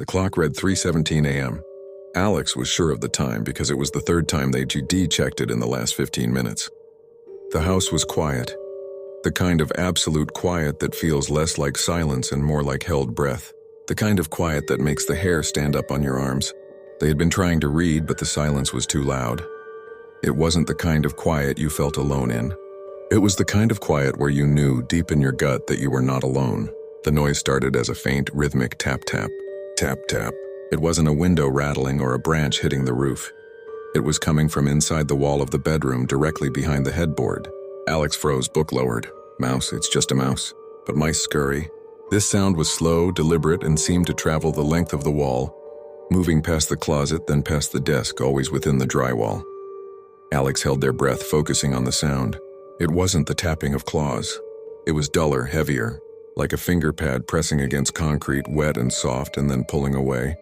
The clock read 3:17 a.m. Alex was sure of the time because it was the third time they checked it in the last 15 minutes. The house was quiet, the kind of absolute quiet that feels less like silence and more like held breath, the kind of quiet that makes the hair stand up on your arms. They had been trying to read, but the silence was too loud. It wasn't the kind of quiet you felt alone in. It was the kind of quiet where you knew deep in your gut that you were not alone. The noise started as a faint, rhythmic tap-tap, tap-tap. It wasn't a window rattling or a branch hitting the roof. It was coming from inside the wall of the bedroom, directly behind the headboard. Alex froze, book lowered. Mouse, it's just a mouse. But mice scurry. This sound was slow, deliberate, and seemed to travel the length of the wall, moving past the closet, then past the desk, always within the drywall. Alex held their breath, focusing on the sound. It wasn't the tapping of claws. It was duller, heavier, like a finger pad pressing against concrete, wet and soft, and then pulling away.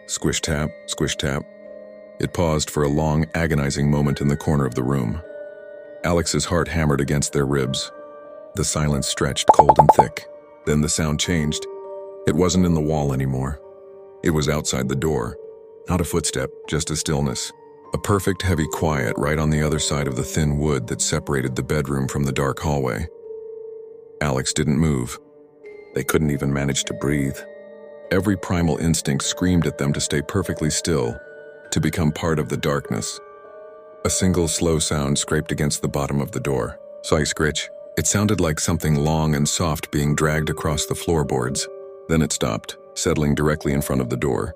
Squish tap, squish tap. It paused for a long, agonizing moment in the corner of the room. Alex's heart hammered against their ribs. The silence stretched cold and thick. Then the sound changed. It wasn't in the wall anymore. It was outside the door. Not a footstep, just a stillness. A perfect, heavy quiet right on the other side of the thin wood that separated the bedroom from the dark hallway. Alex didn't move. They couldn't even manage to breathe. Every primal instinct screamed at them to stay perfectly still, to become part of the darkness. A single slow sound scraped against the bottom of the door. Scritch. It sounded like something long and soft being dragged across the floorboards. Then it stopped, settling directly in front of the door.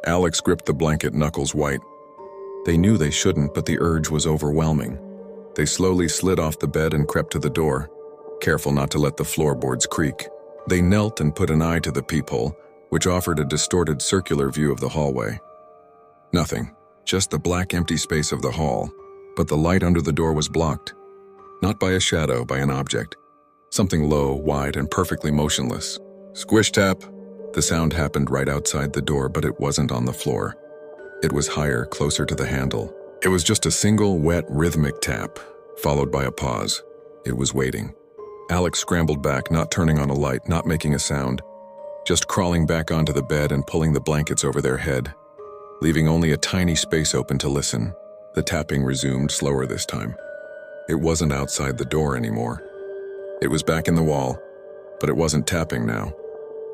Alex gripped the blanket, knuckles white. They knew they shouldn't, but the urge was overwhelming. They slowly slid off the bed and crept to the door, careful not to let the floorboards creak. They knelt and put an eye to the peephole, which offered a distorted circular view of the hallway. Nothing, just the black empty space of the hall, but the light under the door was blocked. Not by a shadow, by an object. Something low, wide, and perfectly motionless. Squish tap. The sound happened right outside the door, but it wasn't on the floor. It was higher, closer to the handle. It was just a single, wet, rhythmic tap, followed by a pause. It was waiting. Alex scrambled back, not turning on a light, not making a sound, just crawling back onto the bed and pulling the blankets over their head, leaving only a tiny space open to listen. The tapping resumed, slower this time. It wasn't outside the door anymore. It was back in the wall, but it wasn't tapping now.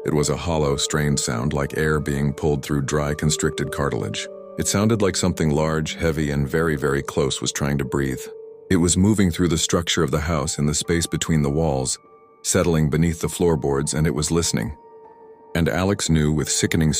It was a hollow, strained sound like air being pulled through dry, constricted cartilage. It sounded like something large, heavy, and very, very close was trying to breathe. It was moving through the structure of the house in the space between the walls, settling beneath the floorboards, and it was listening. And Alex knew with sickening certainty